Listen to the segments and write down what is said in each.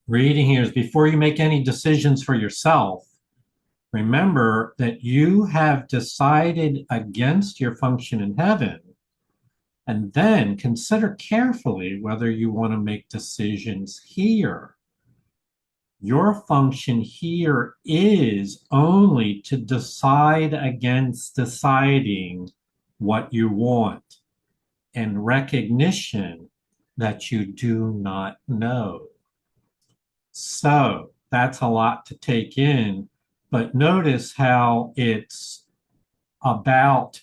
reading here is before you make any decisions for yourself, remember that you have decided against your function in heaven, and then consider carefully whether you want to make decisions here. Your function here is only to decide against deciding what you want and recognition that you do not know. So that's a lot to take in, but notice how it's about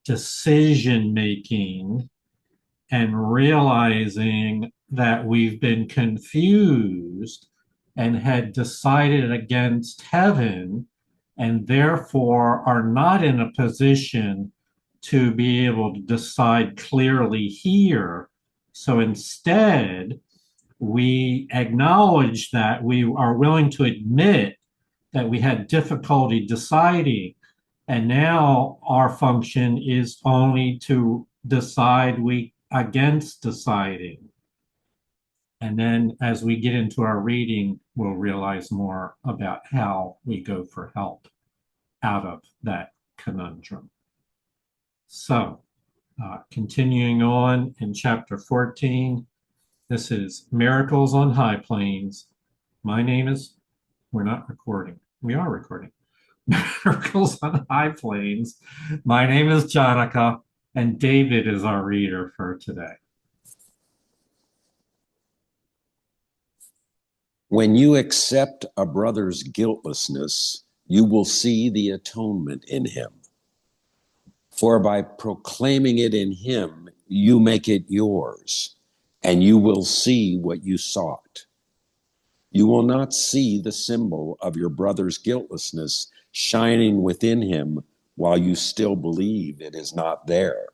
decision making and realizing that we've been confused and had decided against heaven and therefore are not in a position to be able to decide clearly here. So instead, we acknowledge that we are willing to admit that we had difficulty deciding. And now our function is only to decide against deciding. And then as we get into our reading, we'll realize more about how we go for help out of that conundrum. So, continuing on in chapter 14, this is Miracles on High Plains. My name is, we're not recording. We are recording. Miracles on High Plains. My name is Jonica, and David is our reader for today. When you accept a brother's guiltlessness, you will see the atonement in him. For by proclaiming it in him, you make it yours, and you will see what you sought. You will not see the symbol of your brother's guiltlessness shining within him while you still believe it is not there.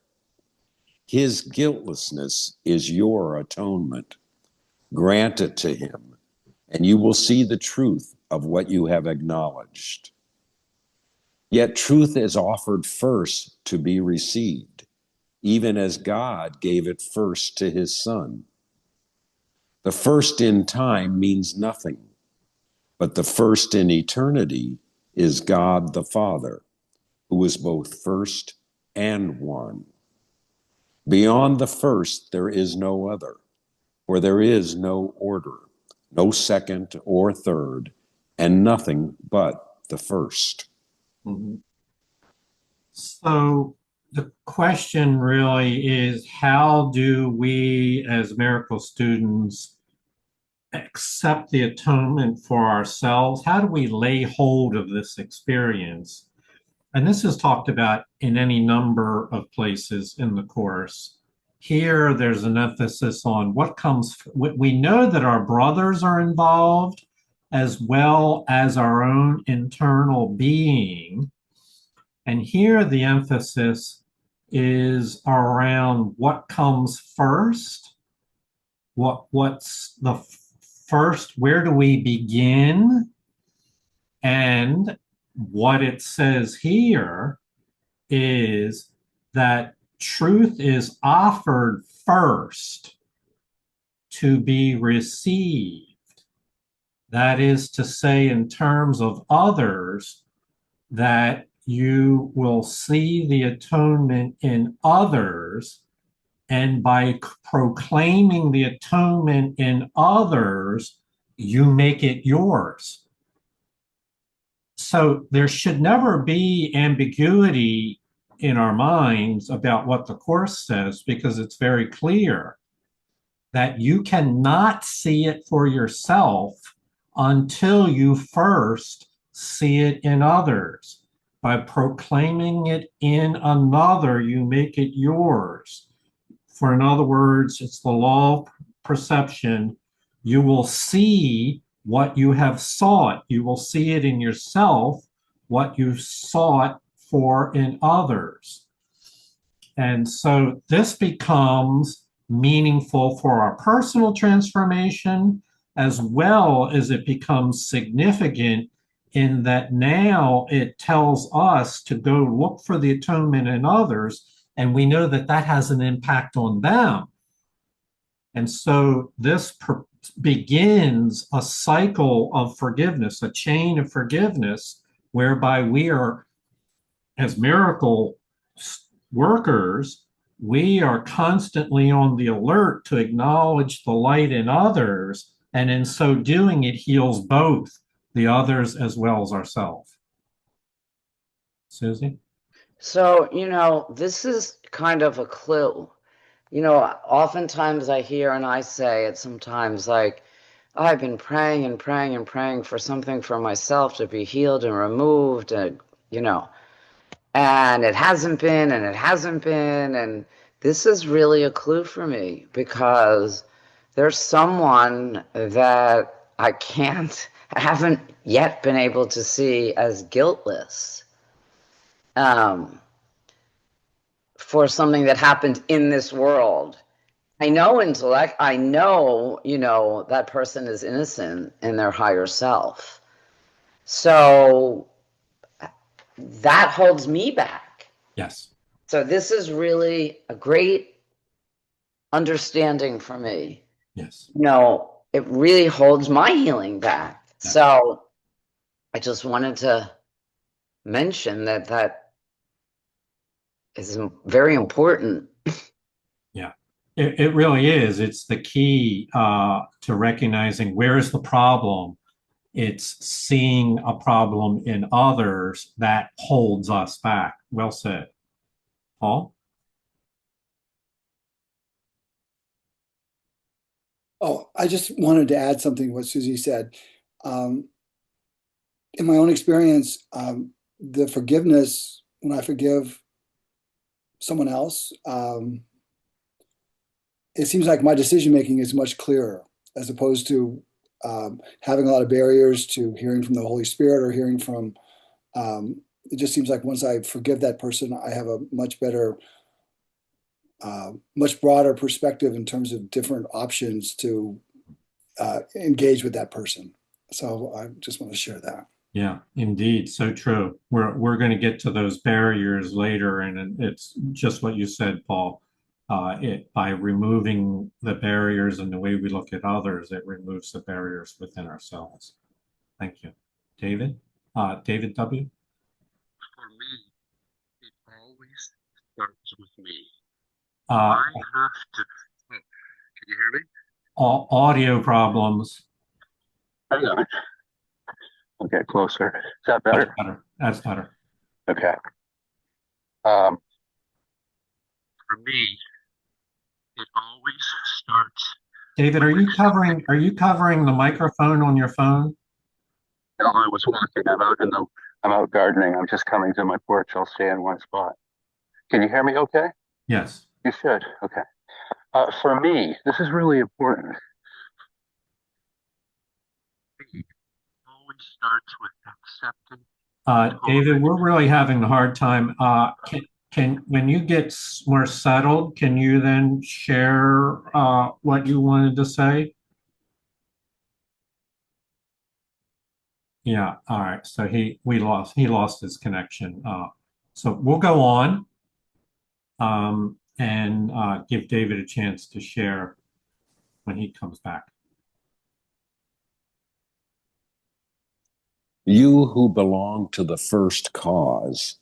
His guiltlessness is your atonement. Grant it to him, and you will see the truth of what you have acknowledged. Yet truth is offered first to be received, even as God gave it first to his Son. The first in time means nothing, but the first in eternity is God the Father, who is both first and one. Beyond the first, there is no other, for there is no order, no second or third, and nothing but the first. Mm-hmm. So the question really is, how do we as miracle students accept the atonement for ourselves? How do we lay hold of this experience? And this is talked about in any number of places in the course. Here, there's an emphasis on what comes. We know that our brothers are involved, as well as our own internal being. And here, the emphasis is around what comes first. What's the first? Where do we begin? And what it says here is that truth is offered first to be received. That is to say, in terms of others, that you will see the atonement in others, and by proclaiming the atonement in others, you make it yours. So there should never be ambiguity in our minds about what the Course says, because it's very clear that you cannot see it for yourself until you first see it in others. By proclaiming it in another, you make it yours. For in other words, it's the law of perception. You will see what you have sought. You will see it in yourself, what you sought for in others. And so this becomes meaningful for our personal transformation, as well as it becomes significant in that now it tells us to go look for the atonement in others, and we know that that has an impact on them. And so this begins a cycle of forgiveness, a chain of forgiveness, whereby we are, as miracle workers, we are constantly on the alert to acknowledge the light in others. And in so doing, it heals both the others as well as ourselves. Susie? So, this is kind of a clue. Oftentimes I hear and I say it sometimes like, "Oh, I've been praying and praying and praying for something for myself to be healed and removed, and, and it hasn't been, and it hasn't been." And this is really a clue for me because there's someone that I haven't yet been able to see as guiltless. For something that happened in this world. I know I know, that person is innocent in their higher self. So that holds me back. Yes. So this is really a great understanding for me. Yes. It really holds my healing back. Yes. So I just wanted to mention that is very important. Yeah, it really is. It's the key to recognizing where is the problem. It's seeing a problem in others that holds us back. Well said. Paul? Oh, I just wanted to add something to what Susie said. In my own experience, the forgiveness, when I forgive someone else, it seems like my decision making is much clearer as opposed to having a lot of barriers to hearing from the Holy Spirit or hearing from. It just seems like once I forgive that person, I have a much better, much broader perspective in terms of different options to engage with that person. So I just want to share that. Yeah, indeed, so true. We're going to get to those barriers later, and it's just what you said, Paul. By removing the barriers and the way we look at others, it removes the barriers within ourselves. Thank you, David. David W. For me, it always starts with me. Uh, I have to. Oh, can you hear me? Audio problems. Hang on. Okay, closer. Is that better? That's better. That's better. Okay. For me, it always starts. David, are you covering the microphone on your phone? No, I was walking. I'm out gardening. I'm just coming to my porch. I'll stay in one spot. Can you hear me okay? Yes. You should. Okay. For me, this is really important. It always starts with accepting. David, we're really having a hard time. Can when you get more settled, can you then share what you wanted to say? Yeah. All right. So he lost his connection. So we'll go on and give David a chance to share when he comes back. You who belong to the first cause,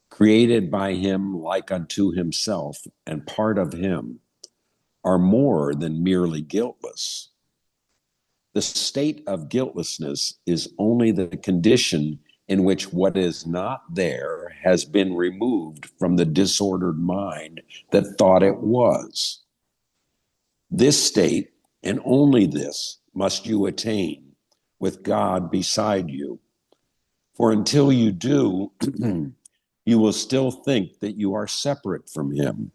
created by him like unto himself and part of him, are more than merely guiltless. The state of guiltlessness is only the condition in which what is not there has been removed from the disordered mind that thought it was. This state, and only this, must you attain with God beside you. For until you do, you will still think that you are separate from him.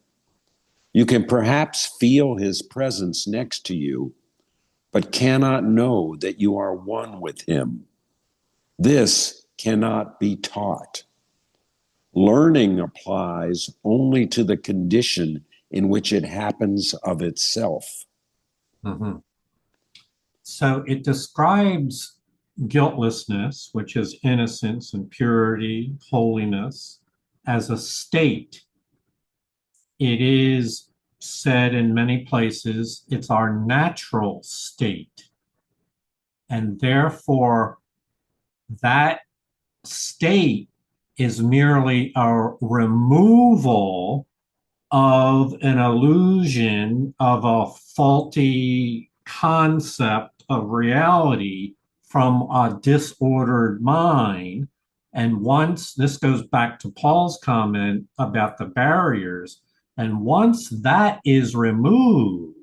You can perhaps feel his presence next to you, but cannot know that you are one with him. This cannot be taught. Learning applies only to the condition in which it happens of itself. Mm-hmm. So it describes guiltlessness, which is innocence and purity, holiness, as a state. It is said in many places, it's our natural state. And therefore, that state is merely a removal of an illusion of a faulty concept of reality from a disordered mind. And once this goes back to Paul's comment about the barriers, and once that is removed,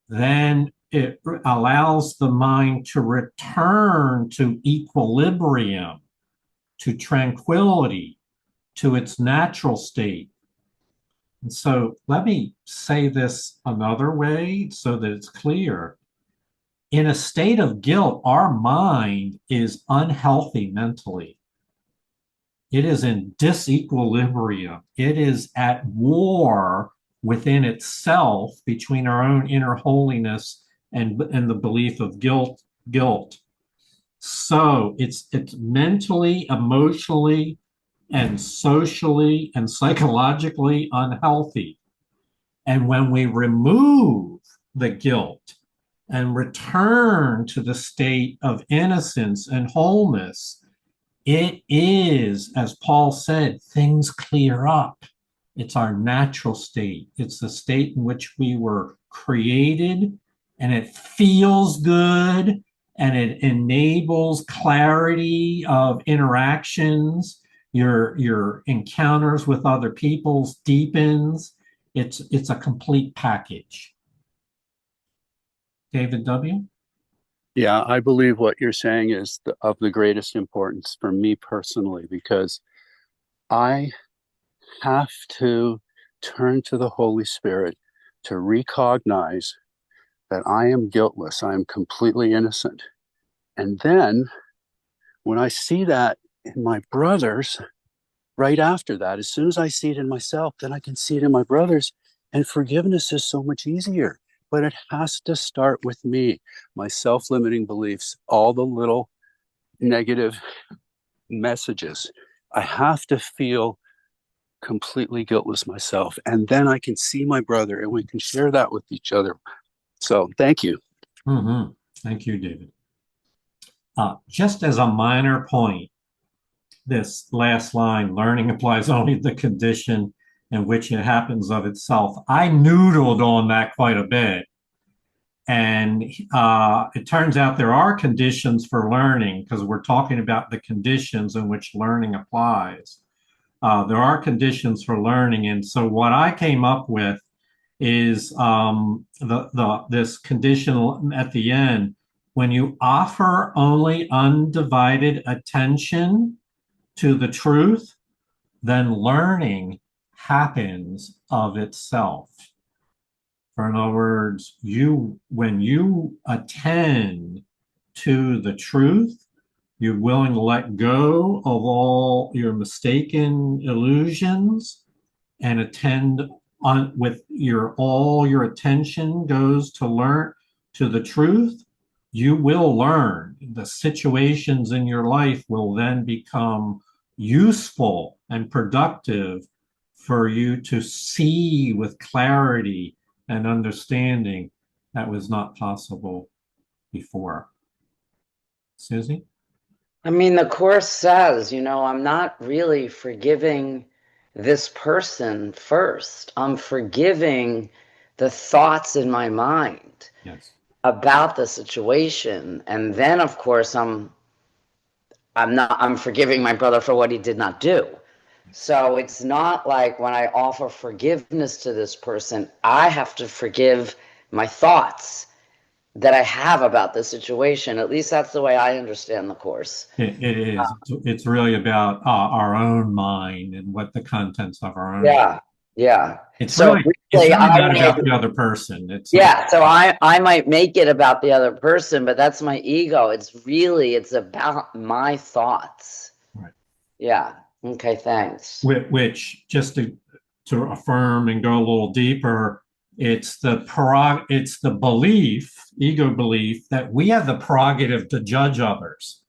then it allows the mind to return to equilibrium, to tranquility, to its natural state. And so let me say this another way so that it's clear. In a state of guilt, our mind is unhealthy mentally. It is in disequilibrium. It is at war within itself between our own inner holiness and the belief of guilt. So it's mentally, emotionally, and socially and psychologically unhealthy. And when we remove the guilt and return to the state of innocence and wholeness, it is, as Paul said, things clear up. It's our natural state. It's the state in which we were created, and it feels good, and it enables clarity of interactions. Your encounters with other people deepens. It's a complete package. David W. Yeah, I believe what you're saying is of the greatest importance for me personally, because I have to turn to the Holy Spirit to recognize that I am guiltless, I am completely innocent. And then when I see that in my brothers, right after that, as soon as I see it in myself, then I can see it in my brothers. And forgiveness is so much easier. But it has to start with me, my self-limiting beliefs, all the little negative messages. I have to feel completely guiltless myself. And then I can see my brother and we can share that with each other. So thank you. Mm-hmm. Thank you, David. Just as a minor point, this last line, learning applies only to the condition in which it happens of itself. I noodled on that quite a bit. And it turns out there are conditions for learning, because we're talking about the conditions in which learning applies. There are conditions for learning. And so what I came up with is this condition at the end. When you offer only undivided attention to the truth, then learning happens of itself. For in other words, when you attend to the truth, you're willing to let go of all your mistaken illusions and attend on with all your attention goes to learn to the truth. You will learn. The situations in your life will then become useful and productive for you to see with clarity and understanding that was not possible before. Susie? I mean, the Course says, I'm not really forgiving this person first. I'm forgiving the thoughts in my mind. Yes. About the situation, and then of course I'm forgiving my brother for what he did not do. So it's not like when I offer forgiveness to this person, I have to forgive my thoughts that I have about the situation. At least that's the way I understand the Course. It is. It's really about our own mind and what the contents of our own. Yeah. It's really not about the other person. So I might make it about the other person, but that's my ego. It's about my thoughts. Right. Yeah. Okay, thanks. Which just to affirm and go a little deeper, it's the belief, ego belief, that we have the prerogative to judge others.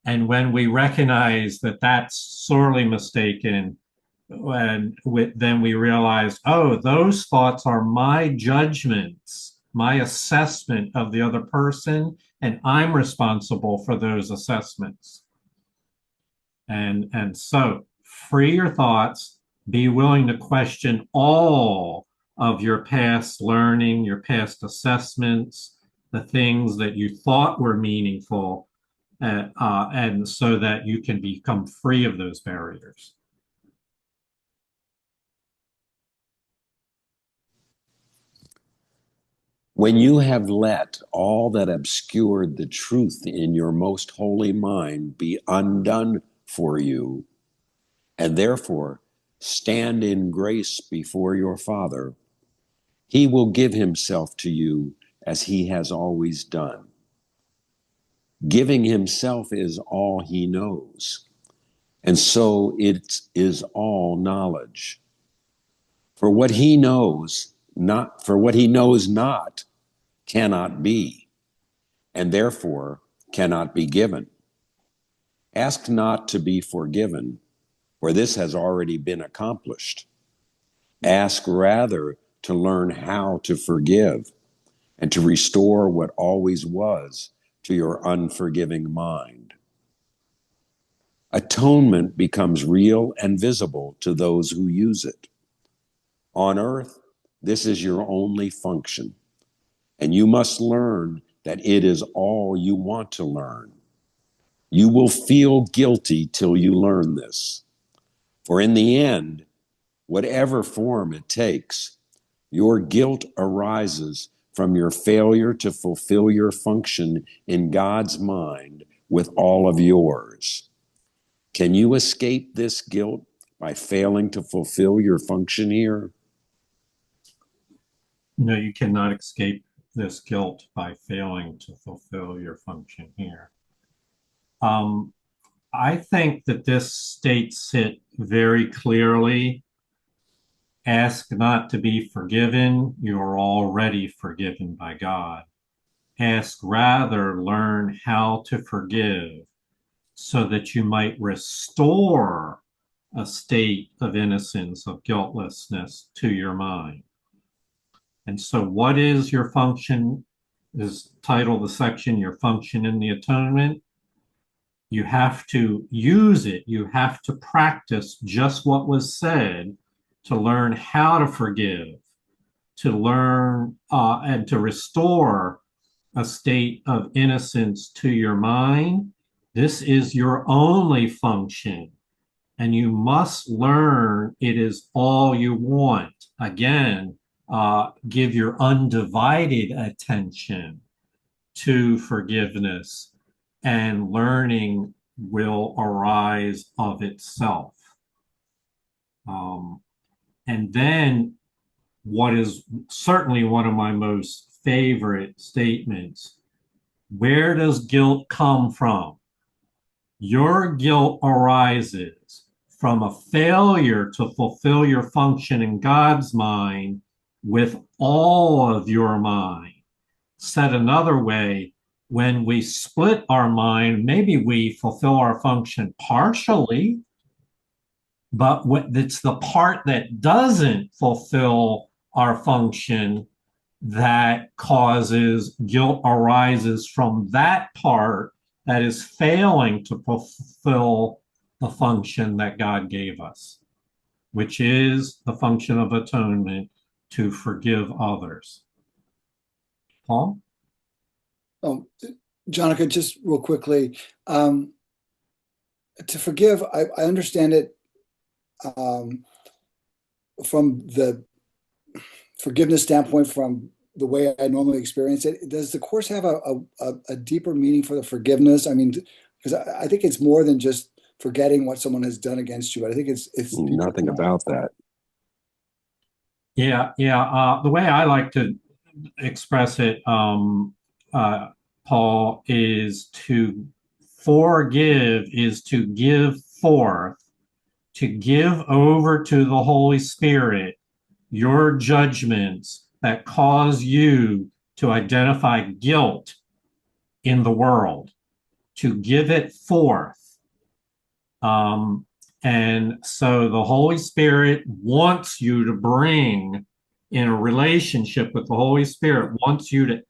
And when we recognize that that's sorely mistaken, then we realize, oh, those thoughts are my judgments, my assessment of the other person, and I'm responsible for those assessments. And so free your thoughts, be willing to question all of your past learning, your past assessments, the things that you thought were meaningful, and so that you can become free of those barriers. When you have let all that obscured the truth in your most holy mind be undone for you, and therefore stand in grace before your Father, he will give himself to you as he has always done. Giving himself is all he knows, and so it is all knowledge. For what he knows not cannot be, and therefore cannot be given. Ask not to be forgiven, for this has already been accomplished. Ask rather to learn how to forgive and to restore what always was to your unforgiving mind. Atonement becomes real and visible to those who use it. On earth, this is your only function, and you must learn that it is all you want to learn. You will feel guilty till you learn this, for in the end, whatever form it takes, your guilt arises from your failure to fulfill your function in God's mind with all of yours. Can you escape this guilt by failing to fulfill your function here? No, you cannot escape this guilt by failing to fulfill your function here. I think that this states it very clearly. Ask not to be forgiven, you're already forgiven by God. Ask rather, learn how to forgive so that you might restore a state of innocence, of guiltlessness to your mind. And so what is your function? Is title the section, your function in the atonement. You have to use it. You have to practice just what was said to learn how to forgive, to learn and to restore a state of innocence to your mind. This is your only function, and you must learn it is all you want. Again, give your undivided attention to forgiveness, and learning will arise of itself. And then, what is certainly one of my most favorite statements, where does guilt come from? Your guilt arises from a failure to fulfill your function in God's mind with all of your mind. Said another way, when we split our mind, maybe we fulfill our function partially, but it's the part that doesn't fulfill our function that causes guilt arises from that part that is failing to fulfill the function that God gave us, which is the function of atonement, to forgive others. Paul? Oh, Jonica, just real quickly, to forgive, I understand it from the forgiveness standpoint, from the way I normally experience it. Does the Course have a deeper meaning for the forgiveness? I mean, because I think it's more than just forgetting what someone has done against you. I think it's Nothing about that. Yeah. The way I like to express it, Paul, is to forgive is to give forth, to give over to the Holy Spirit your judgments that cause you to identify guilt in the world, to give it forth. And so the Holy Spirit wants you to bring, in a relationship with the Holy Spirit, wants you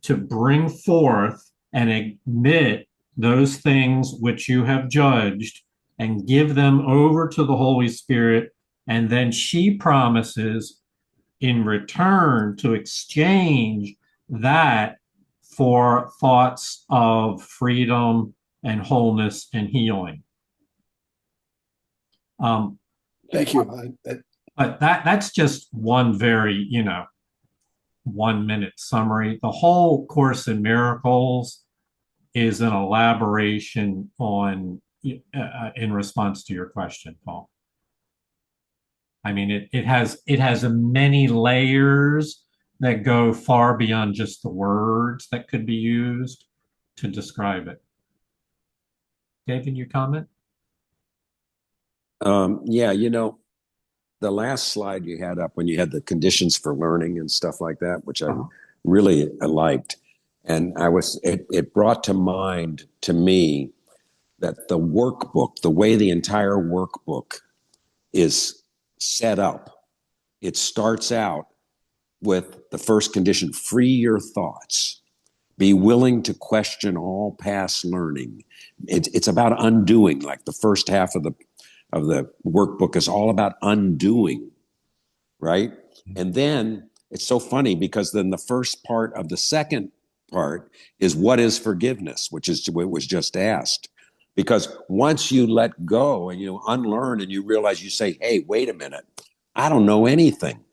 to bring forth and admit those things which you have judged and give them over to the Holy Spirit. And then she promises in return to exchange that for thoughts of freedom and wholeness and healing. Thank you. But that's just one very, 1 minute summary. The whole Course in Miracles is an elaboration on, in response to your question, Paul. I mean, it has many layers that go far beyond just the words that could be used to describe it. David, your comment? Yeah, the last slide you had up when you had the conditions for learning and stuff like that, which I really liked. And it brought to mind to me that the workbook, the way the entire workbook is set up, it starts out with the first condition: free your thoughts. Be willing to question all past learning. It's about undoing. Like the first half of the workbook is all about undoing, right? And then it's so funny because then the first part of the second part is what is forgiveness, which is what was just asked. Because once you let go and you unlearn and you realize, you say, hey, wait a minute, I don't know anything.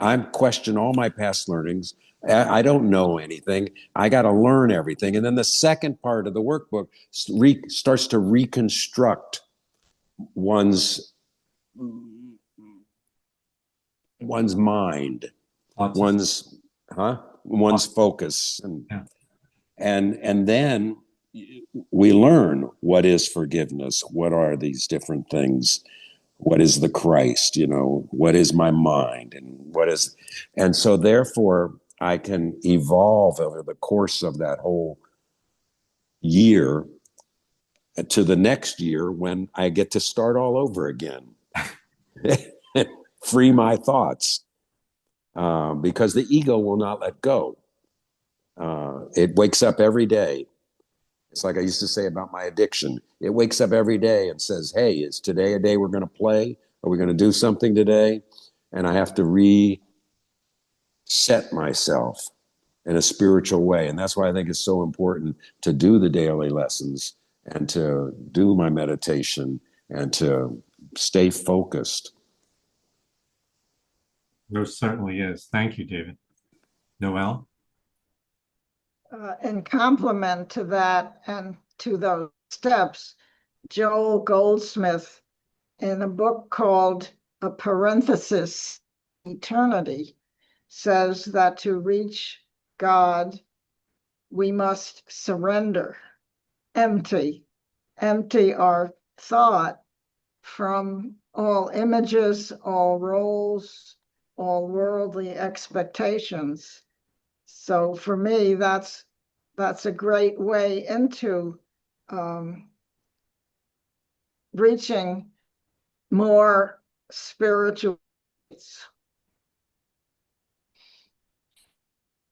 I'm questioning all my past learnings. I don't know anything. I got to learn everything. And then the second part of the workbook starts to reconstruct one's mind, one's focus, and then we learn what is forgiveness, what are these different things, what is the Christ, what is my mind, and so therefore I can evolve over the course of that whole year to the next year when I get to start all over again. Free my thoughts, because the ego will not let go. It wakes up every day. It's like I used to say about my addiction. It wakes up every day and says, hey, is today a day we're going to play? Are we going to do something today? And I have to reset myself in a spiritual way. And that's why I think it's so important to do the daily lessons and to do my meditation and to stay focused. There certainly is. Thank you, David. Noelle? In complement to that and to those steps, Joel Goldsmith, in a book called A Parenthesis, Eternity, says that to reach God, we must surrender, empty our thought from all images, all roles, all worldly expectations. So for me, that's a great way into reaching more spiritual.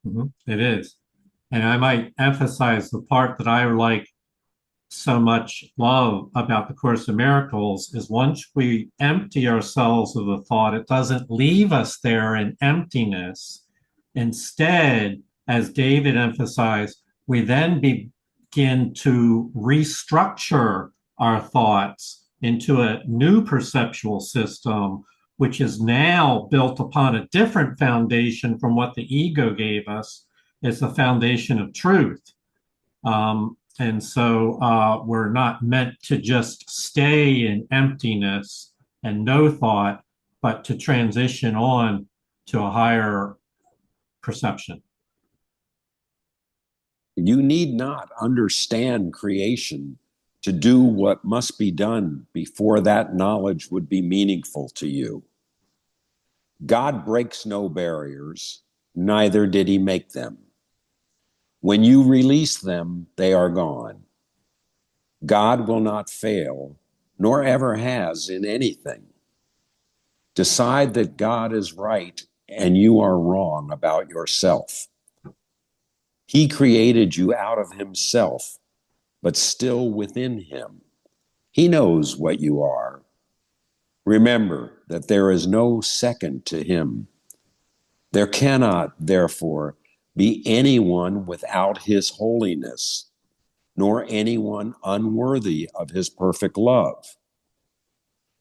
It is. And I might emphasize the part that I like so much love about the Course in Miracles is once we empty ourselves of the thought, it doesn't leave us there in emptiness. Instead, as David emphasized, we then begin to restructure our thoughts into a new perceptual system, which is now built upon a different foundation from what the ego gave us. It's the foundation of truth. And so we're not meant to just stay in emptiness and no thought, but to transition on to a higher perception. You need not understand creation to do what must be done before that knowledge would be meaningful to you. God breaks no barriers, neither did he make them. When you release them, they are gone. God will not fail nor ever has in anything. Decide that God is right and you are wrong about yourself. He created you out of himself, but still within him. He knows what you are. Remember that there is no second to him. There cannot, therefore, be anyone without his holiness, nor anyone unworthy of his perfect love.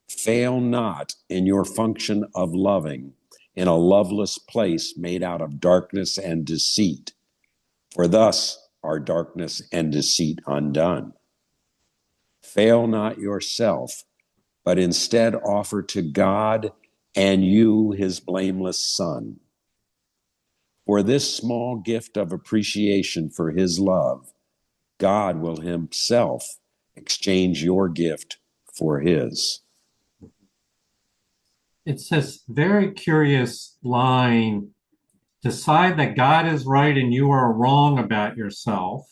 Fail not in your function of loving in a loveless place made out of darkness and deceit, for thus are darkness and deceit undone. Fail not yourself, but instead offer to God and you his blameless Son. For this small gift of appreciation for his love, God will himself exchange your gift for his. It's this very curious line: decide that God is right and you are wrong about yourself.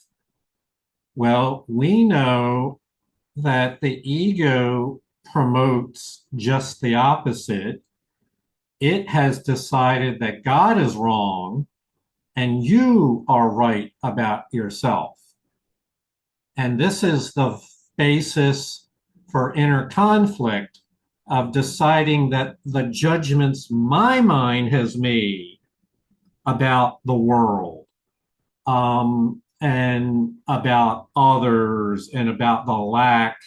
Well, we know that the ego promotes just the opposite. It has decided that God is wrong and you are right about yourself. And this is the basis for inner conflict of deciding that the judgments my mind has made about the world, and about others, and about the lack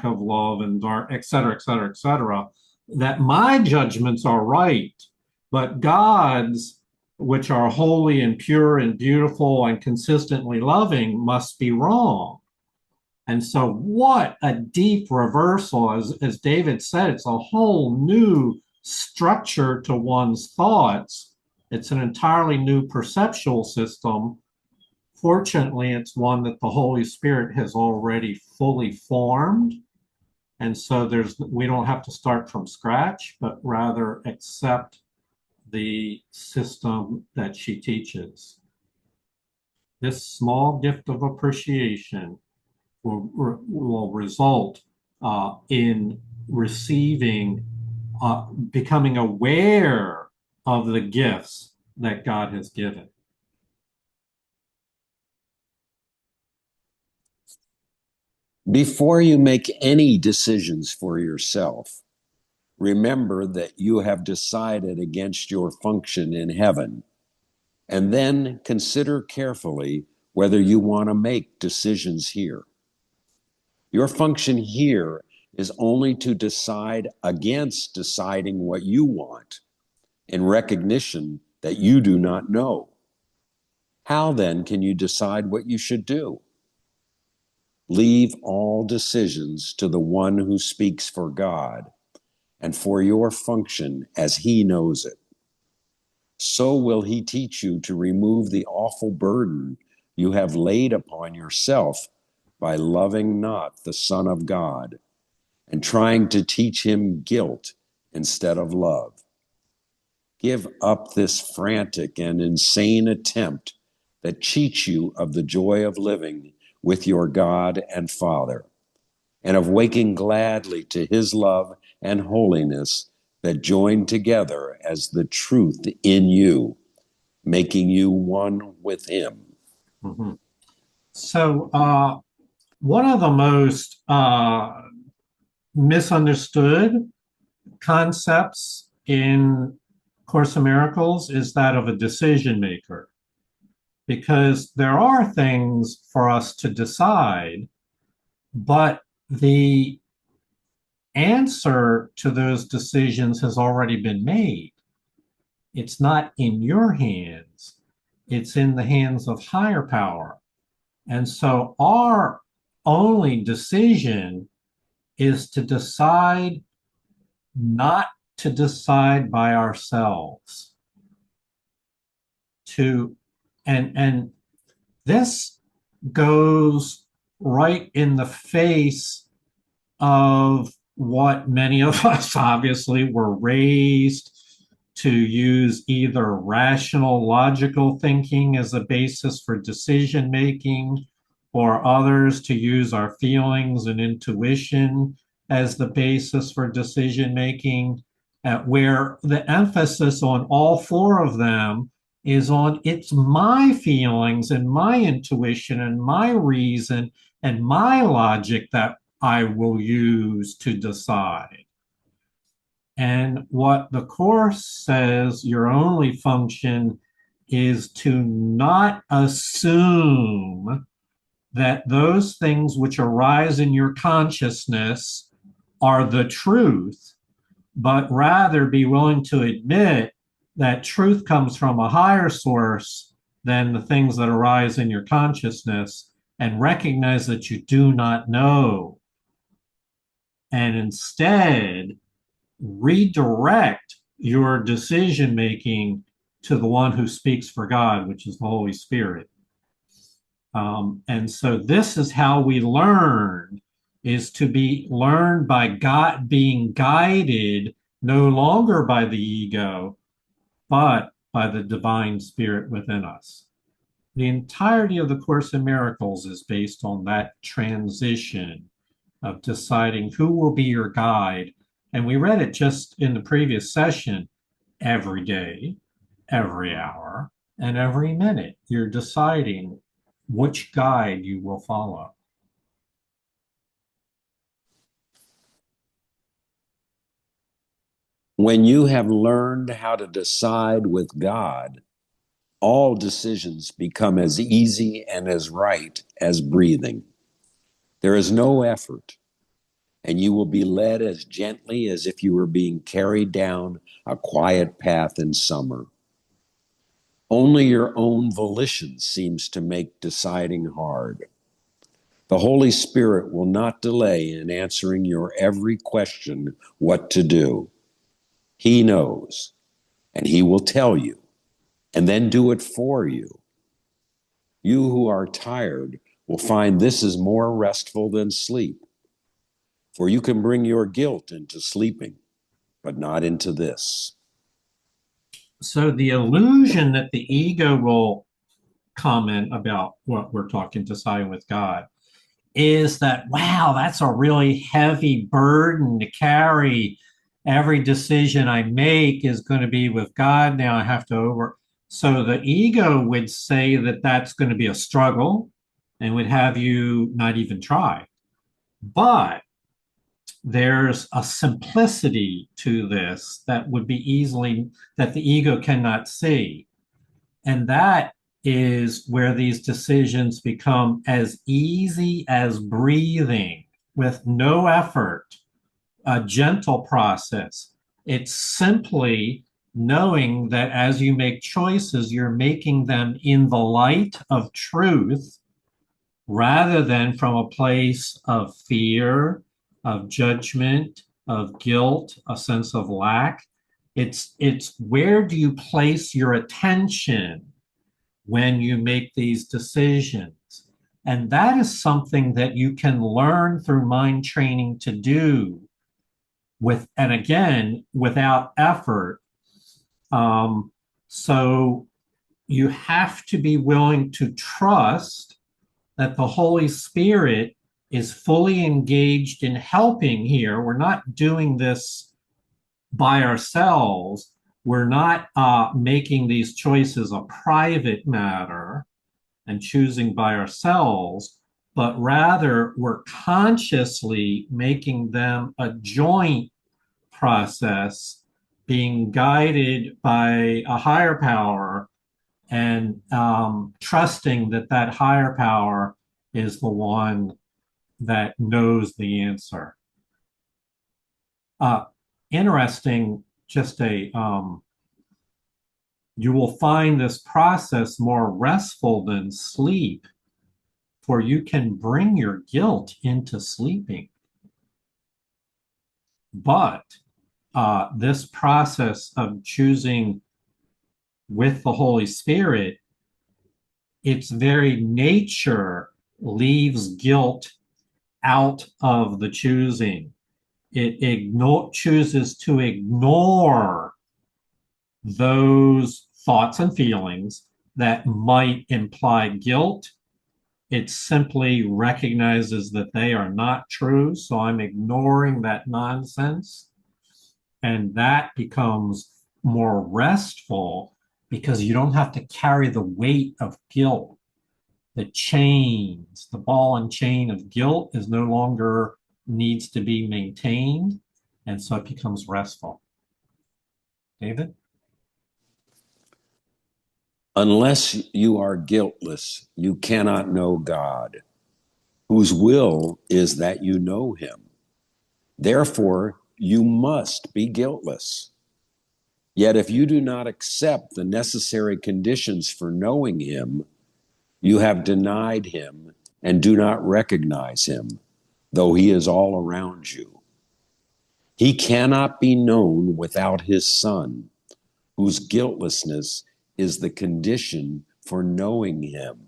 of love and dark, et cetera, et cetera, et cetera, that my judgments are right, but God's, which are holy and pure and beautiful and consistently loving, must be wrong. And so what a deep reversal. As David said, it's a whole new structure to one's thoughts. It's an entirely new perceptual system. Fortunately, it's one that the Holy Spirit has already fully formed. And so we don't have to start from scratch, but rather accept the system that she teaches. This small gift of appreciation will result in receiving, becoming aware of the gifts that God has given. Before you make any decisions for yourself, remember that you have decided against your function in heaven, and then consider carefully whether you want to make decisions here. Your function here is only to decide against deciding what you want, in recognition that you do not know. How then can you decide what you should do? Leave all decisions to the one who speaks for God and for your function as he knows it. So will he teach you to remove the awful burden you have laid upon yourself by loving not the Son of God and trying to teach him guilt instead of love. Give up this frantic and insane attempt that cheats you of the joy of living with your God and Father, and of waking gladly to his love and holiness that join together as the truth in you, making you one with him. Mm-hmm. So one of the most misunderstood concepts in Course in Miracles is that of a decision maker, because there are things for us to decide, but the answer to those decisions has already been made. It's not in your hands. It's in the hands of higher power. And so our only decision is to decide not to decide by ourselves. And this goes right in the face of what many of us obviously were raised to use: either rational, logical thinking as a basis for decision making, or others to use our feelings and intuition as the basis for decision making, where the emphasis on all four of them is on it's my feelings and my intuition and my reason and my logic that I will use to decide. And what the Course says your only function is to not assume that those things which arise in your consciousness are the truth, but rather be willing to admit that truth comes from a higher source than the things that arise in your consciousness, and recognize that you do not know. And instead, redirect your decision making to the one who speaks for God, which is the Holy Spirit. And so this is how we learn, is to be learned by God, being guided no longer by the ego, but by the divine spirit within us. The entirety of the Course in Miracles is based on that transition of deciding who will be your guide. And we read it just in the previous session. Every day, every hour, and every minute, you're deciding which guide you will follow. When you have learned how to decide with God, all decisions become as easy and as right as breathing. There is no effort, and you will be led as gently as if you were being carried down a quiet path in summer. Only your own volition seems to make deciding hard. The Holy Spirit will not delay in answering your every question what to do. He knows, and he will tell you, and then do it for you. You who are tired will find this is more restful than sleep, for you can bring your guilt into sleeping, but not into this. So the illusion that the ego will comment about what we're talking, deciding with God, is that, wow, that's a really heavy burden to carry. Every decision I make is going to be with God. Now I have to over. So the ego would say that that's going to be a struggle and would have you not even try. But there's a simplicity to this that would be that the ego cannot see. And that is where these decisions become as easy as breathing with no effort, a gentle process. It's simply knowing that as you make choices, you're making them in the light of truth rather than from a place of fear, of judgment, of guilt, a sense of lack. It's where do you place your attention when you make these decisions? And that is something that you can learn through mind training to do and again, without effort. So you have to be willing to trust that the Holy Spirit is fully engaged in helping here. We're not doing this by ourselves. We're not making these choices a private matter and choosing by ourselves, but rather we're consciously making them a joint process, being guided by a higher power and trusting that that higher power is the one that knows the answer. Interesting, you will find this process more restful than sleep, for you can bring your guilt into sleeping. But this process of choosing with the Holy Spirit, its very nature leaves guilt out of the choosing. It chooses to ignore those thoughts and feelings that might imply guilt It simply recognizes that they are not true. So I'm ignoring that nonsense. And that becomes more restful because you don't have to carry the weight of guilt. The chains, the ball and chain of guilt is no longer needs to be maintained. And so it becomes restful. David? Unless you are guiltless, you cannot know God, whose will is that you know him. Therefore, you must be guiltless. Yet if you do not accept the necessary conditions for knowing him, you have denied him and do not recognize him, though he is all around you. He cannot be known without his Son, whose guiltlessness is the condition for knowing him.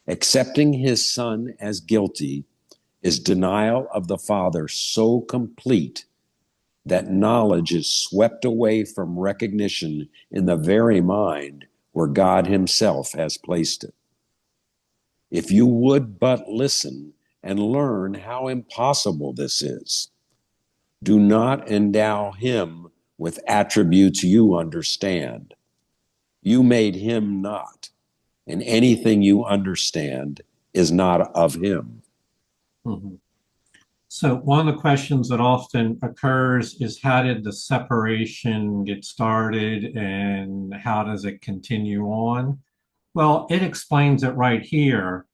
Accepting his Son as guilty is denial of the Father so complete that knowledge is swept away from recognition in the very mind where God himself has placed it. If you would but listen and learn how impossible this is, do not endow him with attributes you understand. You made him not, and anything you understand is not of him. Mm-hmm. So one of the questions that often occurs is how did the separation get started and how does it continue on? Well, it explains it right here.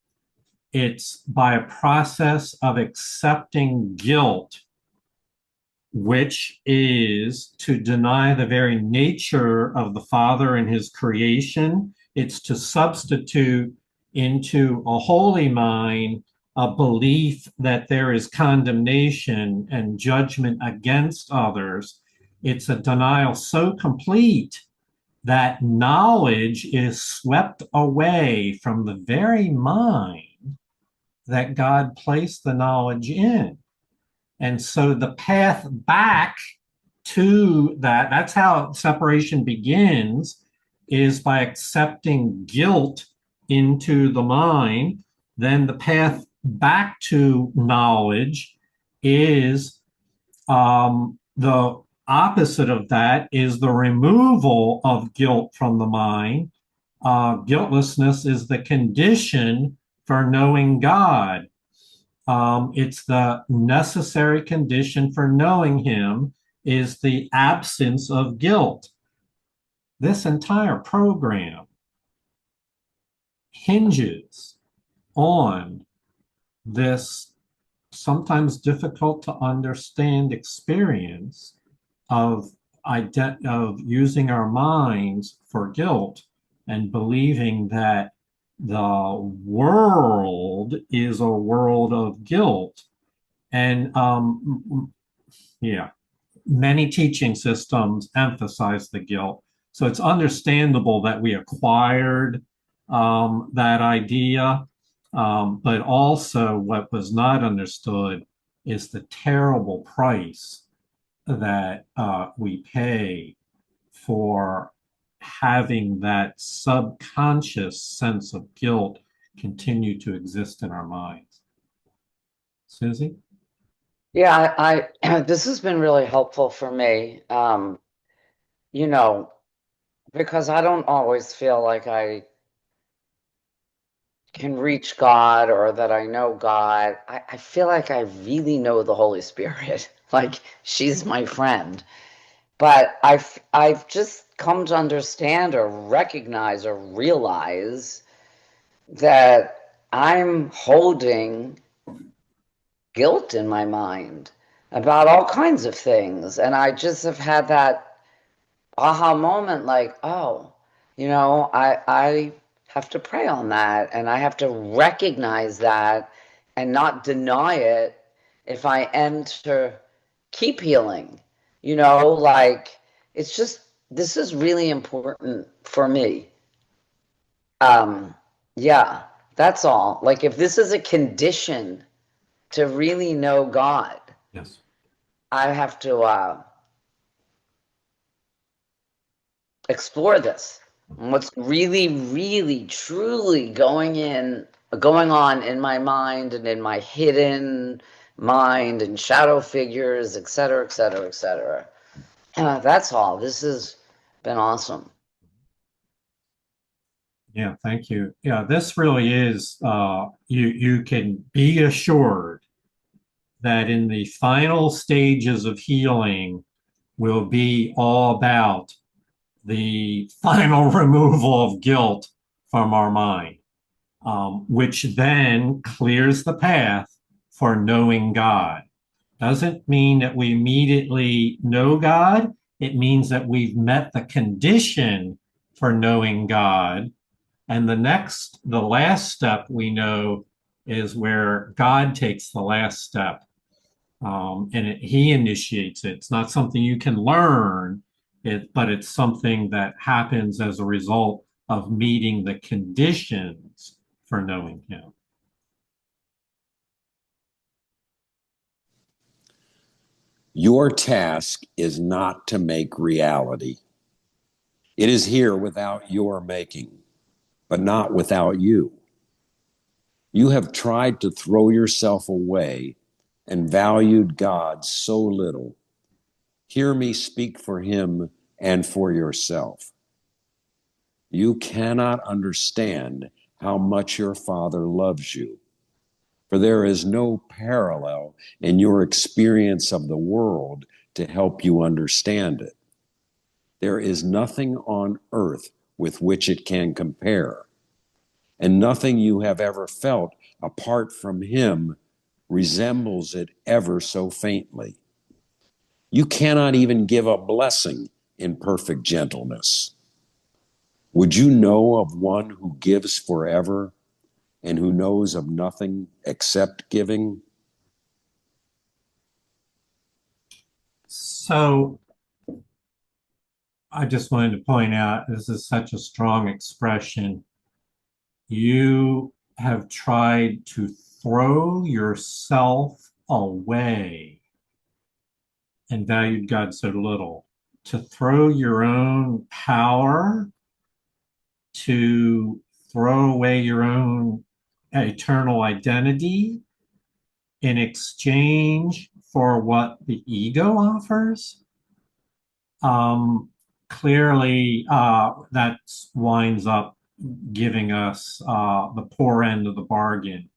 It's by a process of accepting guilt, which is to deny the very nature of the Father and his creation. It's to substitute into a holy mind a belief that there is condemnation and judgment against others. It's a denial so complete that knowledge is swept away from the very mind that God placed the knowledge in. And so the path back to that, that's how separation begins, is by accepting guilt into the mind. Then the path back to knowledge is the opposite of that is the removal of guilt from the mind. Guiltlessness is the condition for knowing God. It's the necessary condition for knowing him is the absence of guilt. This entire program hinges on this sometimes difficult to understand experience of using our minds for guilt and believing that the world is a world of guilt. And many teaching systems emphasize the guilt. So it's understandable that we acquired that idea. But also what was not understood is the terrible price that we pay for having that subconscious sense of guilt continue to exist in our minds. Susie? Yeah, I this has been really helpful for me. You know, because I don't always feel like I can reach God or that I know God. I feel like I really know the Holy Spirit. Like she's my friend. But I've just come to understand or recognize or realize that I'm holding guilt in my mind about all kinds of things. And I just have had that aha moment like, oh, I have to pray on that and I have to recognize that and not deny it if I am to keep healing. Like it's just this is really important for me. Yeah, that's all. Like if this is a condition to really know God, Yes. I have to explore this. And what's really, really, truly going on in my mind and in my hidden mind and shadow figures, et cetera, et cetera, et cetera. That's all. This has been awesome. Yeah, thank you. Yeah, this really is, you can be assured that in the final stages of healing will be all about the final removal of guilt from our mind, which then clears the path for knowing God. Doesn't mean that we immediately know God. It means that we've met the condition for knowing God. And the last step we know is where God takes the last step. He initiates it. It's not something you can learn, but it's something that happens as a result of meeting the conditions for knowing Him. Your task is not to make reality. It is here without your making, but not without you. You have tried to throw yourself away and valued God so little. Hear me speak for him and for yourself. You cannot understand how much your Father loves you, for there is no parallel in your experience of the world to help you understand it. There is nothing on earth with which it can compare, and nothing you have ever felt apart from him resembles it ever so faintly. You cannot even give a blessing in perfect gentleness. Would you know of one who gives forever and who knows of nothing except giving? So I just wanted to point out this is such a strong expression. You have tried to throw yourself away and valued God so little. To throw your own power, to throw away your own eternal identity in exchange for what the ego offers. Clearly, that winds up giving us the poor end of the bargain.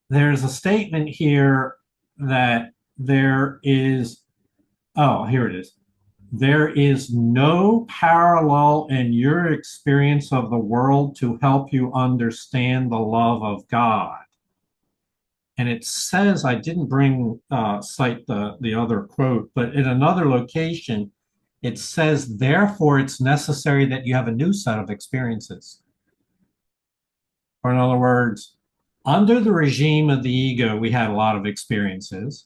There's a statement here that there is, oh, here it is. There is no parallel in your experience of the world to help you understand the love of God. And it says, I didn't cite the other quote, but in another location, it says, therefore, it's necessary that you have a new set of experiences. Or in other words, under the regime of the ego, we had a lot of experiences,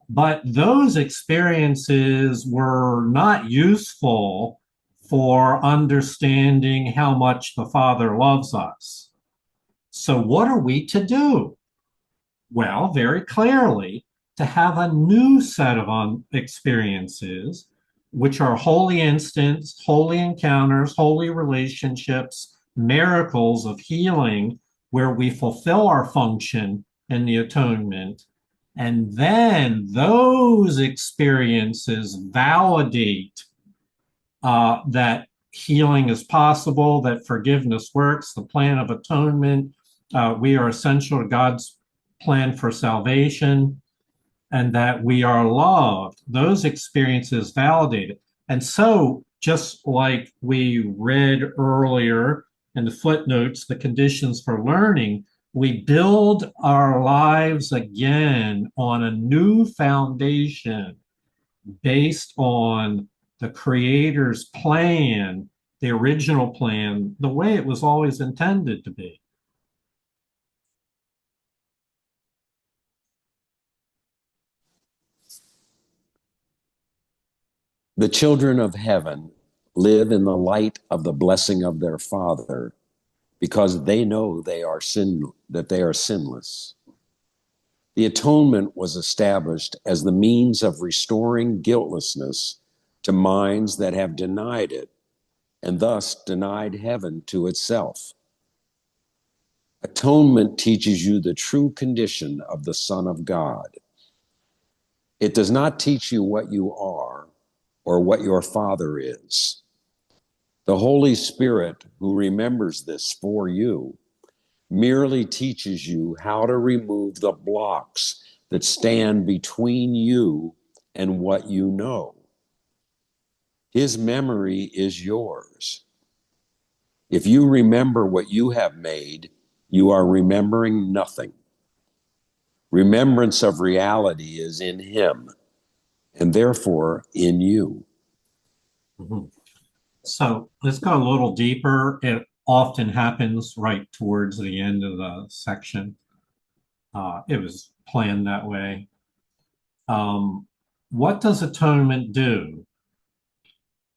but those experiences were not useful for understanding how much the Father loves us. So what are we to do? Well, very clearly, to have a new set of experiences, which are holy instants, holy encounters, holy relationships, miracles of healing, where we fulfill our function in the atonement. And then those experiences validate that healing is possible, that forgiveness works, the plan of atonement. We are essential to God's plan for salvation, and that we are loved. Those experiences validate it. And so, just like we read earlier in the footnotes, the conditions for learning, we build our lives again on a new foundation based on the Creator's plan, the original plan, the way it was always intended to be. The children of heaven live in the light of the blessing of their Father because they know that they are sinless. The atonement was established as the means of restoring guiltlessness to minds that have denied it, and thus denied heaven to itself. Atonement teaches you the true condition of the Son of God. It does not teach you what you are or what your Father is. The Holy Spirit, who remembers this for you, merely teaches you how to remove the blocks that stand between you and what you know. His memory is yours. If you remember what you have made, you are remembering nothing. Remembrance of reality is in him, and therefore in you. Mhm. So let's go a little deeper. It often happens right towards the end of the section. It was planned that way. What does atonement do?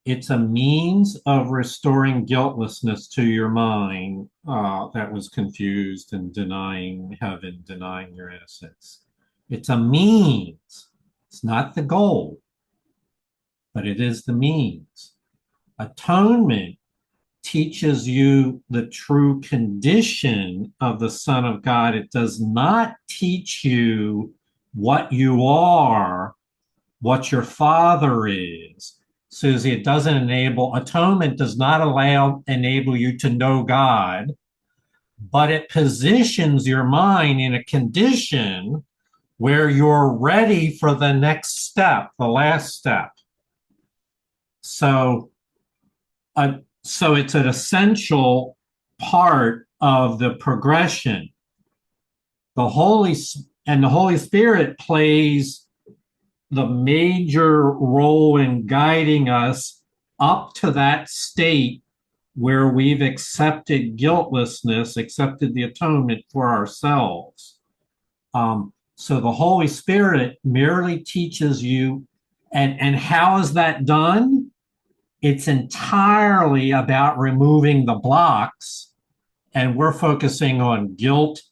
It's a means of restoring guiltlessness to your mind that was confused and denying heaven, denying your innocence. It's a means. It's not the goal, but it is the means. Atonement teaches you the true condition of the Son of God. It does not teach you what you are, what your Father is. Susie, it doesn't atonement does not enable you to know God, but it positions your mind in a condition where you're ready for the next step, the last step. So, so it's an essential part of the progression. The Holy Spirit plays the major role in guiding us up to that state where we've accepted guiltlessness, accepted the atonement for ourselves. So the Holy Spirit merely teaches you, and how is that done? It's entirely about removing the blocks, and we're focusing on guilt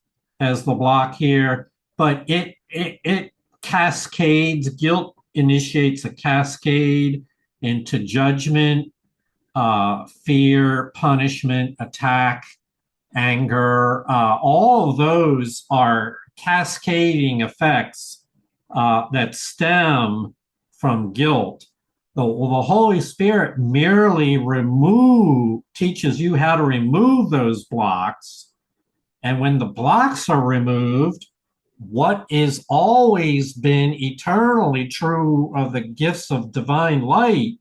as the block here, but it cascades. Guilt initiates a cascade into judgment, fear, punishment, attack, anger. All of those are cascading effects that stem from guilt. The Holy Spirit merely teaches you how to remove those blocks. And when the blocks are removed, what is always been eternally true of the gifts of divine light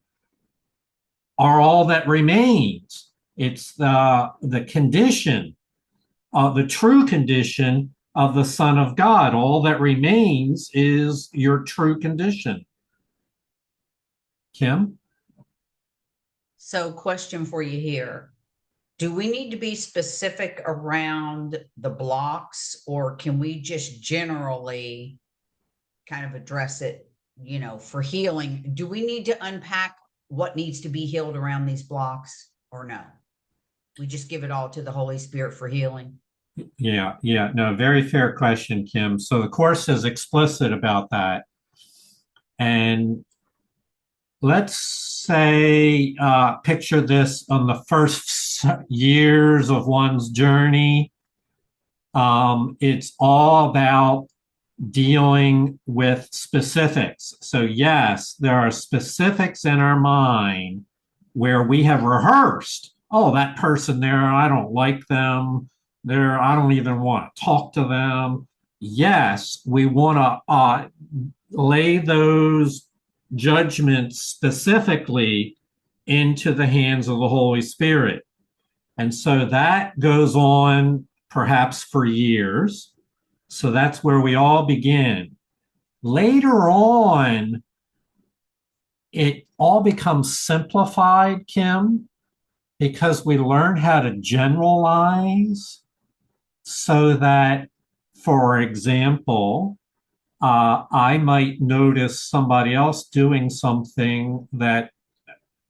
are all that remains. It's the condition, the true condition of the Son of God. All that remains is your true condition. Kim? So, question for you here. Do we need to be specific around the blocks, or can we just generally kind of address it, for healing? Do we need to unpack what needs to be healed around these blocks, or no? We just give it all to the Holy Spirit for healing? Yeah. No, very fair question, Kim. So the Course is explicit about that. And let's say, picture this on the first years of one's journey. It's all about dealing with specifics. So yes, there are specifics in our mind where we have rehearsed, oh, that person there, I don't like them. I don't even want to talk to them. Yes, we want to lay those judgments specifically into the hands of the Holy Spirit. And so that goes on perhaps for years. So that's where we all begin. Later on, it all becomes simplified, Kim, because we learn how to generalize so that, for example, I might notice somebody else doing something that,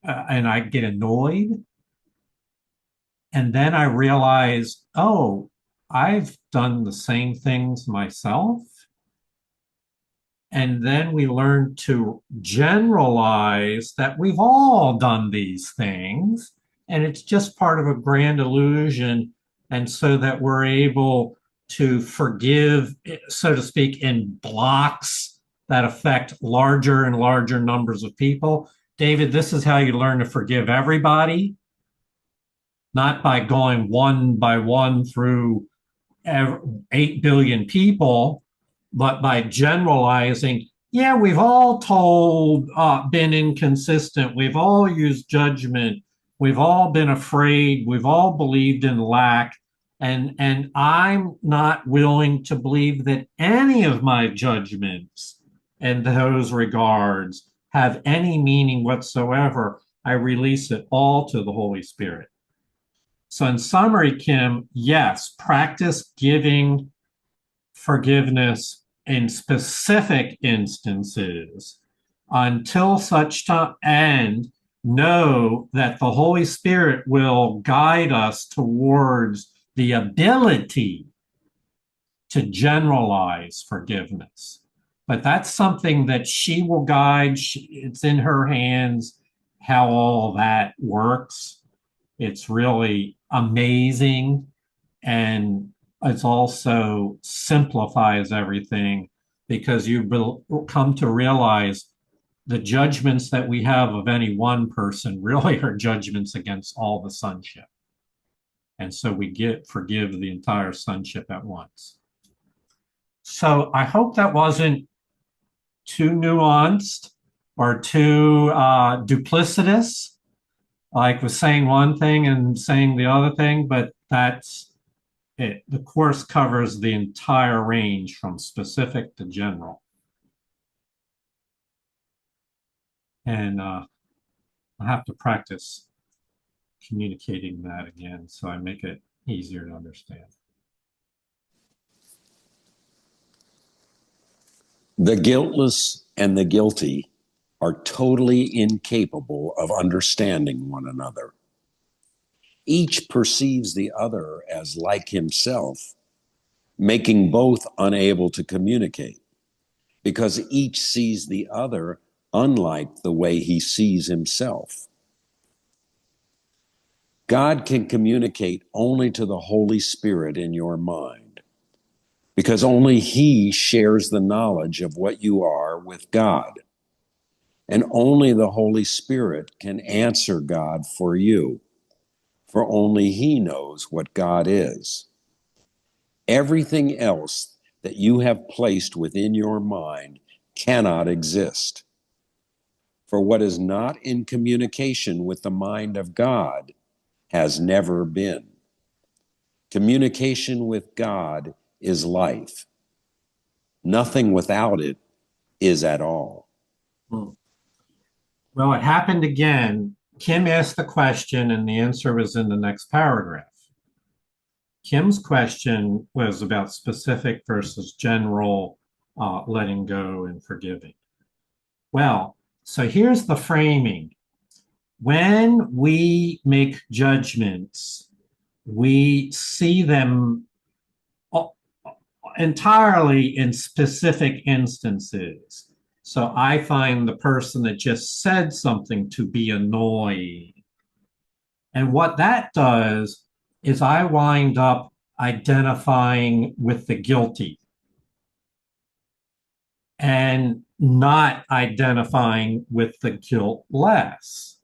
and I get annoyed. And then I realize, oh, I've done the same things myself. And then we learn to generalize that we've all done these things, and it's just part of a grand illusion. And so that we're able to forgive, so to speak, in blocks that affect larger and larger numbers of people. David, this is how you learn to forgive everybody, not by going one by one through 8 billion people, but by generalizing, yeah, we've all been inconsistent. We've all used judgment. We've all been afraid. We've all believed in lack. And I'm not willing to believe that any of my judgments in those regards have any meaning whatsoever. I release it all to the Holy Spirit. So, in summary, Kim, yes, practice giving forgiveness in specific instances until such time, and know that the Holy Spirit will guide us towards the ability to generalize forgiveness. But that's something that she will guide. It's in her hands how all that works. It's really amazing, and it's also simplifies everything, because you come to realize the judgments that we have of any one person really are judgments against all the sonship. And so we forgive the entire sonship at once. So I hope that wasn't too nuanced or too duplicitous, like was saying one thing and saying the other thing, but that's it. The course covers the entire range from specific to general. And I have to practice communicating that again so I make it easier to understand. The guiltless and the guilty are totally incapable of understanding one another. Each perceives the other as like himself, making both unable to communicate, because each sees the other unlike the way he sees himself. God can communicate only to the Holy Spirit in your mind, because only He shares the knowledge of what you are with God. And only the Holy Spirit can answer God for you, for only He knows what God is. Everything else that you have placed within your mind cannot exist. For what is not in communication with the mind of God has never been. Communication with God is life. Nothing without it is at all. Well, it happened again. Kim asked the question, and the answer was in the next paragraph. Kim's question was about specific versus general letting go and forgiving. Well, so here's the framing. When we make judgments, we see them entirely in specific instances. So I find the person that just said something to be annoying. And what that does is I wind up identifying with the guilty and not identifying with the guiltless.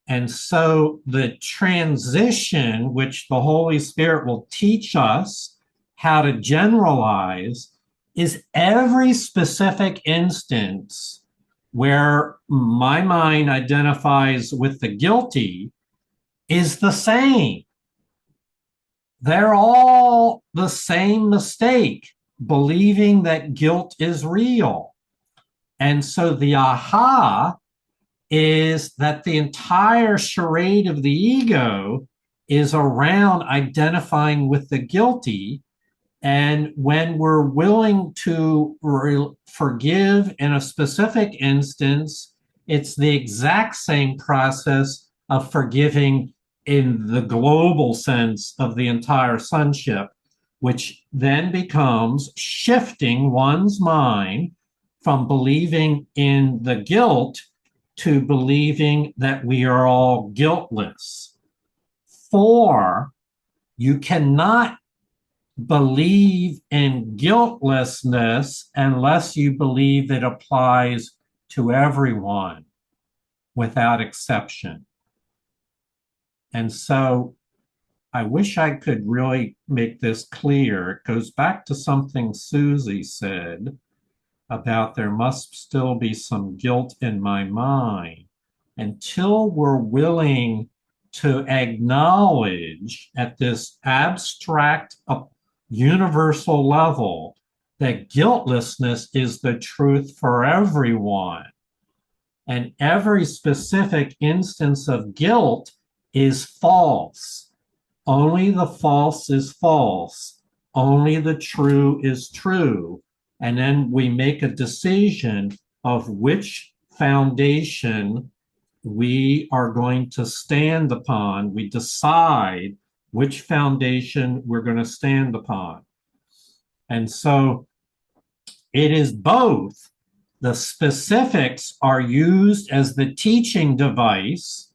And so the transition, which the Holy Spirit will teach us how to generalize, is every specific instance where my mind identifies with the guilty is the same. They're all the same mistake, believing that guilt is real. And so the aha is that the entire charade of the ego is around identifying with the guilty. And when we're willing to forgive in a specific instance, it's the exact same process of forgiving in the global sense of the entire sonship, which then becomes shifting one's mind from believing in the guilt to believing that we are all guiltless. 4, you cannot believe in guiltlessness unless you believe it applies to everyone without exception. And so I wish I could really make this clear. It goes back to something Susie said about there must still be some guilt in my mind. Until we're willing to acknowledge at this abstract, universal level that guiltlessness is the truth for everyone, and every specific instance of guilt is false. Only the false is false. Only the true is true. And then we make a decision of which foundation we are going to stand upon. We decide which foundation we're going to stand upon. And so it is both. The specifics are used as the teaching device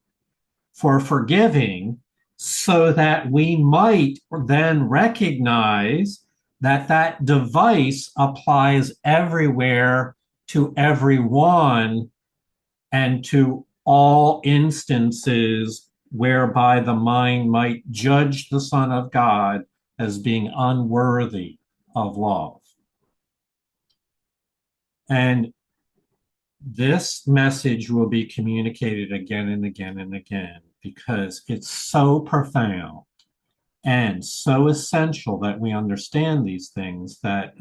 for forgiving, so that we might then recognize that that device applies everywhere to everyone and to all instances whereby the mind might judge the Son of God as being unworthy of love. And this message will be communicated again and again and again, because it's so profound and so essential that we understand these things, that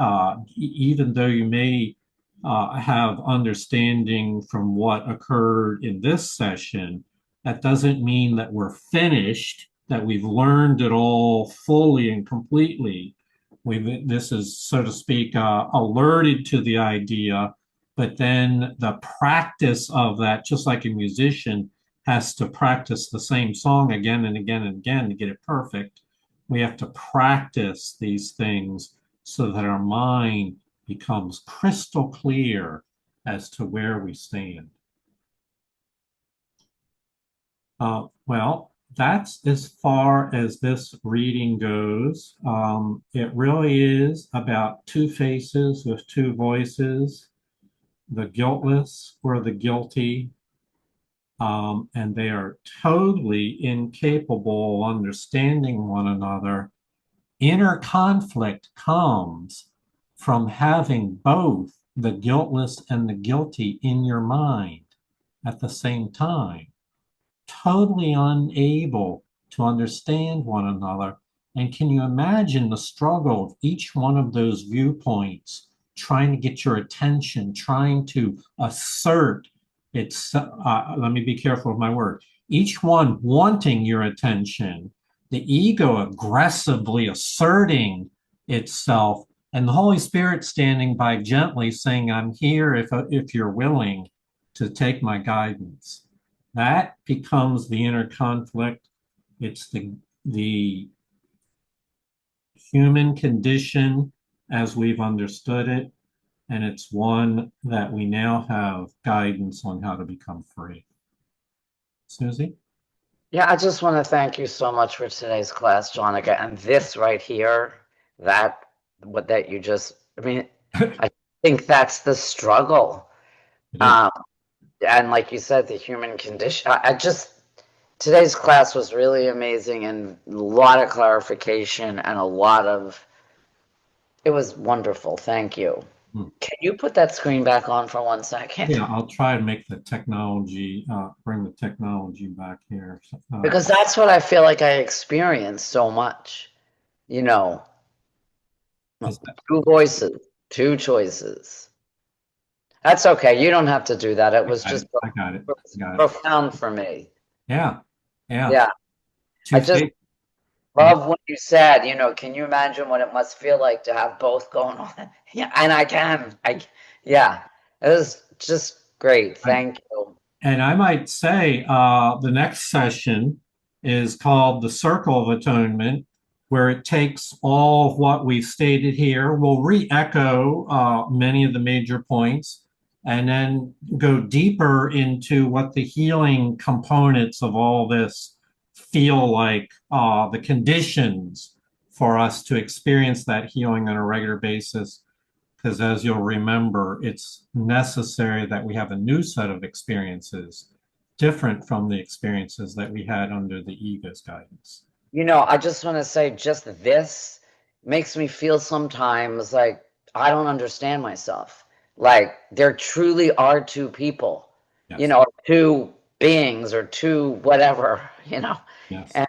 even though you may have understanding from what occurred in this session, that doesn't mean that we're finished, that we've learned it all fully and completely. This is, so to speak, alerted to the idea, but then the practice of that, just like a musician has to practice the same song again and again and again to get it perfect. We have to practice these things so that our mind becomes crystal clear as to where we stand. Well, that's as far as this reading goes. It really is about two faces with two voices, the guiltless or the guilty, and they are totally incapable of understanding one another. Inner conflict comes from having both the guiltless and the guilty in your mind at the same time, totally unable to understand one another. And can you imagine the struggle of each one of those viewpoints trying to get your attention, trying to assert its, let me be careful with my word, each one wanting your attention, the ego aggressively asserting itself, and the Holy Spirit standing by gently saying, I'm here if you're willing to take my guidance. That becomes the inner conflict. It's the human condition as we've understood it, and it's one that we now have guidance on how to become free. Susie? Yeah, I just want to thank you so much for today's class, Jonica. And this right here, that you just, I mean, I think that's the struggle. And like you said, the human condition. Today's class was really amazing, and a lot of clarification and it was wonderful. Thank you. Can you put that screen back on for 1 second? Yeah, I'll try to make the technology, bring the technology back here. Because that's what I feel like I experienced so much. You know, two voices, two choices. That's okay. You don't have to do that. It was just I got it. Profound for me. Yeah. I just love what you said. You know, can you imagine what it must feel like to have both going on? Yeah, and I can. Yeah, it was just great. Thank you. And I might say the next session is called The Circle of Atonement, where it takes all of what we've stated here. We'll re-echo many of the major points and then go deeper into what the healing components of all this feel like, the conditions for us to experience that healing on a regular basis. Because as you'll remember, it's necessary that we have a new set of experiences different from the experiences that we had under the ego's guidance. You know, I just want to say, just this makes me feel sometimes like I don't understand myself. Like there truly are two people, Yes. you know, or two beings or two whatever, you know. Yes. And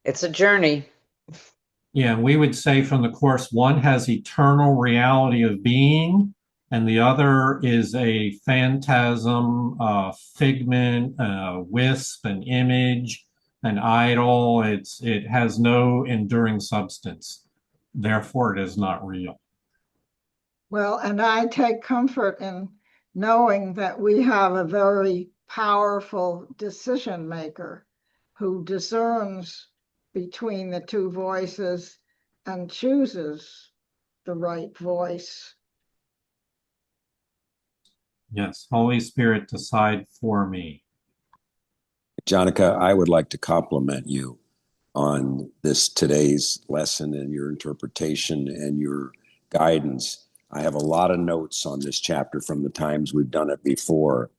it's a journey. Yeah, we would say from the Course, one has eternal reality of being, and the other is a phantasm, a figment, a wisp, an image, an idol. It has no enduring substance. Therefore, it is not real. Well, and I take comfort in knowing that we have a very powerful decision maker who discerns between the two voices and chooses the right voice. Yes, Holy Spirit, decide for me. Jonica, I would like to compliment you on this today's lesson and your interpretation and your guidance. I have a lot of notes on this chapter from the times we've done it before.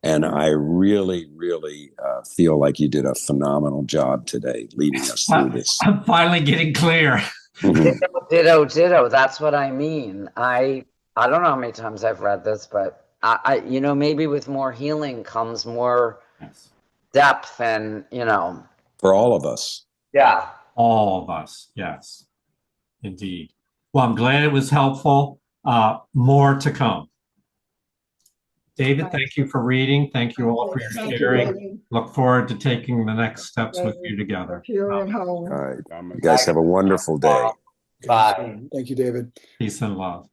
And I really, really feel like you did a phenomenal job today leading us through this. I'm finally getting clear. Ditto. That's what I mean. I don't know how many times I've read this, but I you know, maybe with more healing comes more depth and, you know. For all of us. Yeah. All of us, yes, indeed. Well, I'm glad it was helpful. More to come. David, thank you for reading. Thank you all for your sharing. Look forward to taking the next steps with you together. All right. You guys have a wonderful day. Bye. Thank you, David. Peace and love.